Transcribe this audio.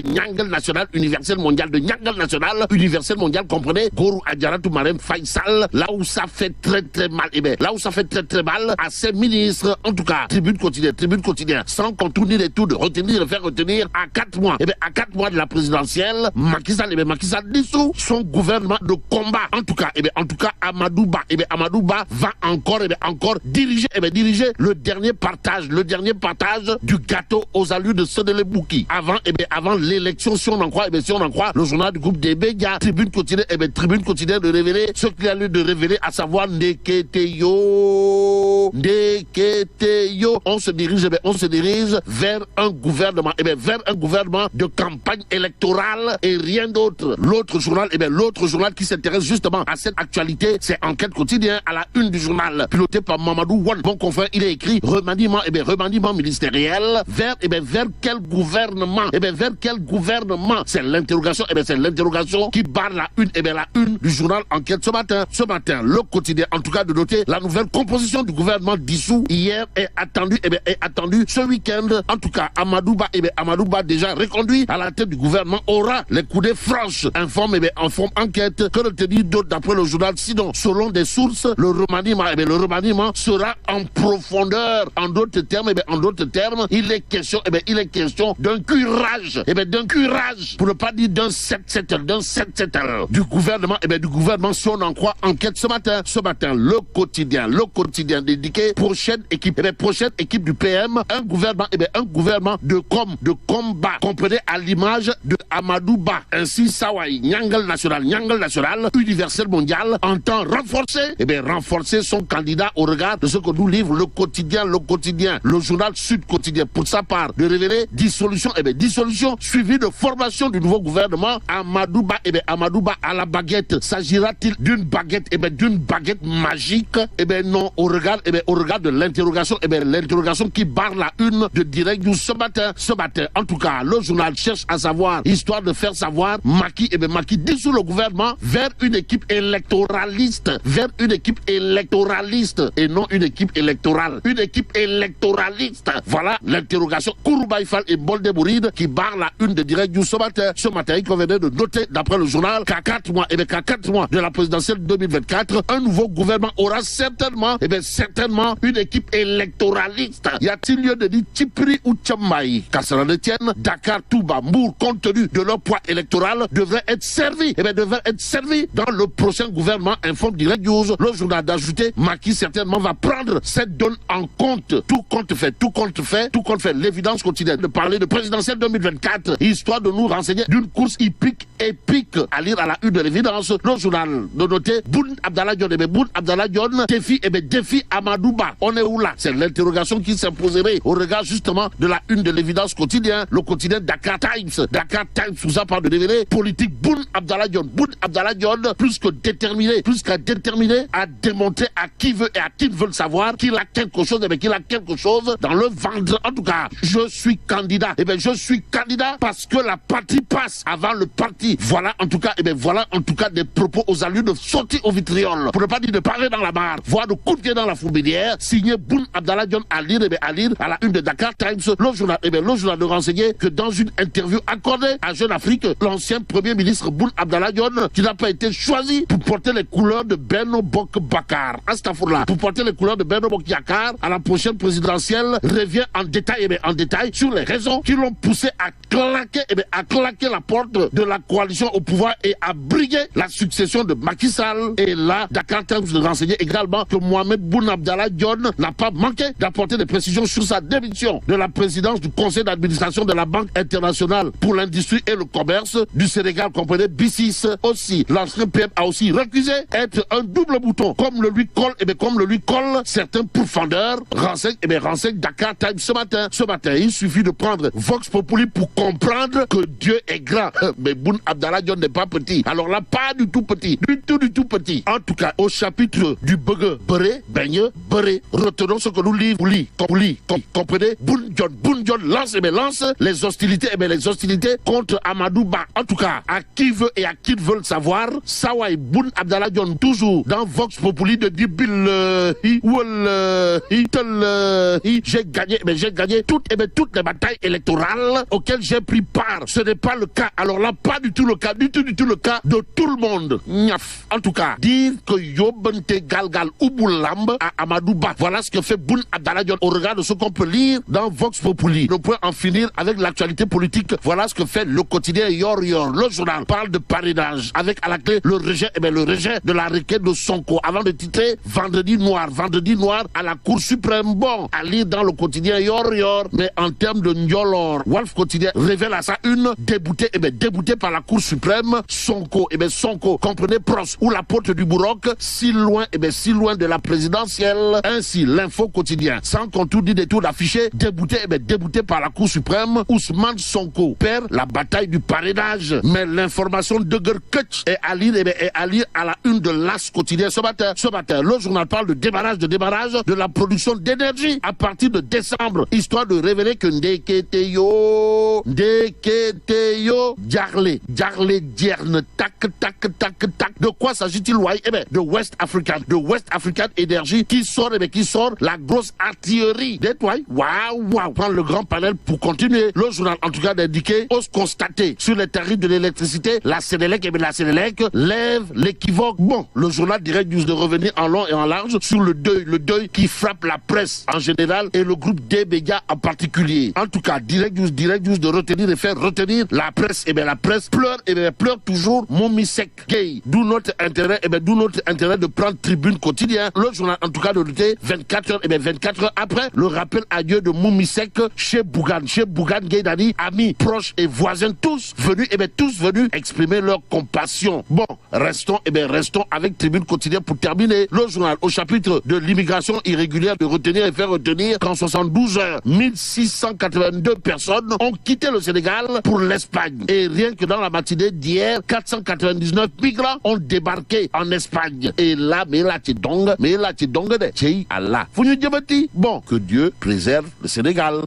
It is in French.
Nyangal national, universel mondial, de Nyangal national, universel mondial, comprenez, Gourou Adjaratou Marem Faisal, là où ça fait très mal, eh bien, là où ça fait très mal, à ces ministres, en tout cas, tribune quotidienne, sans contourner les tout, de retenir, de faire retenir à 4 mois, eh bien, à 4 mois de la présidentielle, Macky Sall dissout son gouvernement de combat, en tout cas, eh bien, Amadou Ba, eh bien, Amadou Ba va encore diriger le dernier partage du gâteau aux allures de Sodele Bouki. Avant l'élection, si on en croit, le journal du groupe des médias, tribune quotidienne de révéler ce qu'il a lieu de révéler, à savoir Ndeketeyo. On se dirige vers un gouvernement, de campagne électorale et rien d'autre. L'autre journal qui s'intéresse justement à cette actualité, c'est Enquête quotidien à la une du journal, piloté par Mamadou Wan. Bon confrère, il est écrit remaniement ministériel vers quel gouvernement? Vers quel gouvernement? C'est l'interrogation, qui barre la une du journal Enquête ce matin. Le quotidien, en tout cas, de noter la nouvelle composition du gouvernement dissous hier est attendue ce week-end. En tout cas, Amadou Ba déjà reconduit à la tête du gouvernement aura les coudées franches. Informe Enquête. Que retenir d'autre d'après le journal? Sinon, selon des sources, le remaniement sera en profondeur. En d'autres termes, il est question d'un curage, pour ne pas dire d'un 7-7 du gouvernement, si on en croit Enquête ce matin, le quotidien dédié prochaine équipe du PM, un gouvernement de combat, comprenez, à l'image de Amadou Ba. Ainsi, Sawai, Nyangal national, universel mondial, entend renforcer son candidat au regard de ce que nous livre le quotidien, le journal Sud Quotidien, pour sa part, de révéler dissolution suivie de formation du nouveau gouvernement. Amadou Ba à la baguette. S'agira-t-il d'une baguette, magique? Non, au regard de l'interrogation, l'interrogation qui barre la une de Direct News ce matin. En tout cas, le journal cherche à savoir, histoire de faire savoir, Macky dissout le gouvernement vers une équipe électoraliste, et non une équipe électorale. Voilà l'interrogation. Kouroubaï Fall et Boldebouride qui barre la une de Direct News ce matin, il convenait de noter, d'après le journal, qu'à 4 mois de la présidentielle 2024, un nouveau gouvernement aura certainement une équipe électoraliste. Y a-t-il lieu de dire Tipri ou Tchamaï? Qu'à cela ne tienne, Dakar, Touba, Mbour, compte tenu de leur poids électoral, devraient être servis dans le prochain gouvernement, informe Direct News. Le journal d'ajouter, Macky certainement va prendre cette donne en compte. Tout compte fait. L'évidence quotidienne de parler de présidentielle 2024, histoire de nous renseigner d'une course épique, à lire à la une de l'évidence. Le journal de noter Boun Abdallah Dionne défie Amadou Ba. On est où là? C'est l'interrogation qui s'imposerait au regard justement de la une de l'évidence quotidien, le quotidien Dakar Times sous sa part de révéler politique Boun Abdallah Dionne plus qu'à déterminer à démontrer à qui veut et à qui ne veut le savoir qu'il a quelque chose dans le ventre. En tout cas, je suis candidat parce que la patrie passe avant le parti. Voilà en tout cas des propos aux allures de sortie au vitriol, pour ne pas dire de parler dans la barre, voire de coup de pied dans la fourmilière, signé Boun Abdallah Dionne à lire à la une de Dakar Times. Le journal de renseigner que dans une interview accordée à Jeune Afrique, l'ancien premier ministre Boun Abdallah Dionne, qui n'a pas été choisi pour porter les couleurs de Benno Bokk Yakaar, à la prochaine présidentielle, revient en détail sur les raisons qui l'ont poussé à claquer la porte de la coalition au pouvoir et à briguer la succession de Macky Sall. Et là, Dakar Times de renseigner également que Mohamed Boun Abdallah Dionne n'a pas manqué d'apporter des précisions sur sa démission de la présidence du conseil d'administration de la Banque internationale pour l'industrie et le commerce du Sénégal, comprenez BICIS. Aussi, l'ancien PM a aussi récusé être un double bouton, comme le lui colle certains pourfendeurs. Renseigne Dakar Times ce matin. Il suffit de prendre Vox Populi pour comprendre que Dieu est grand. Mais Boun Abdallah Dionne n'est pas petit. Alors là, pas du tout petit. En tout cas, au chapitre du burger beurré, retenons ce que nous livre. Comprenez? Boun Dionne lance les hostilités contre Amadou Ba. En tout cas, à qui veut et à qui veut le savoir, Sawai Boun Abdallah Dionne, toujours dans Vox Populi, de dire j'ai gagné toutes les batailles électorales auxquelles j'ai pris part. Ce n'est pas le cas. Alors là, pas du tout le cas, du tout le cas de tout le monde. Niaf. En tout cas, dire que Yobente Galgal Ubulamb à Amadouba, voilà ce que fait Boun Abdallah Dionne au regard de ce qu'on peut lire dans Vox Populi. Ne peut en finir avec l'actualité politique. Voilà ce que fait le quotidien Yor Yor. Le journal parle de parrainage avec à la clé le rejet de la requête de Sonko avant de titrer Vendredi noir à la Cour suprême. Bon, à lire dans le quotidien Yor Yor, mais en termes de Ndiolor, Wolf quotidien révèle à ça une déboutée par la Cour suprême. Sonko, Sonko, comprenez Pros ou la porte du Bourroc, si loin de la présidentielle. Ainsi, l'info quotidien, sans contour ni détour d'afficher, débouté par la Cour suprême, Ousmane Sonko perd la bataille du parrainage. Mais l'information de Gerkutch est à lire à la une de l'As quotidien ce matin. Le journal parle de démarrage de la production d'énergie à partir de décembre, histoire de révéler que Ndeketeyo, Djarle, Dierne, tac. De quoi s'agit-il, ouais? De West African Energy qui sort la grosse artillerie. Waouh. Prendre le grand panel pour continuer. Le journal, en tout cas, d'indiquer, ose constater sur les tarifs de l'électricité, la Sénélec lève l'équivoque. Bon, le journal Direct News de revenir en long et en large sur le deuil qui frappe la presse en général et le groupe D-Média en particulier. En tout cas, Direct News de retenir et faire retenir la presse. La presse pleure toujours Momisek Gay. D'où notre intérêt, de prendre tribune quotidien. Le journal, en tout cas, de noter 24 heures après le rappel adieu de Momisek chez Bougan Gay Dani, amis, proches et voisins, tous venus exprimer leur compassion. Bon, restons avec tribune quotidien pour terminer. Le journal au chapitre de l'immigration irrégulière de retenir et faire retenir qu'en 72 heures, 1682 personnes ont quitté le Sénégal pour l'Espagne. Et rien que dans la matinée d'hier, 499 migrants ont débarqué en Espagne. Et là, mais là, tu donges de Allah. Bon, que Dieu préserve le Sénégal.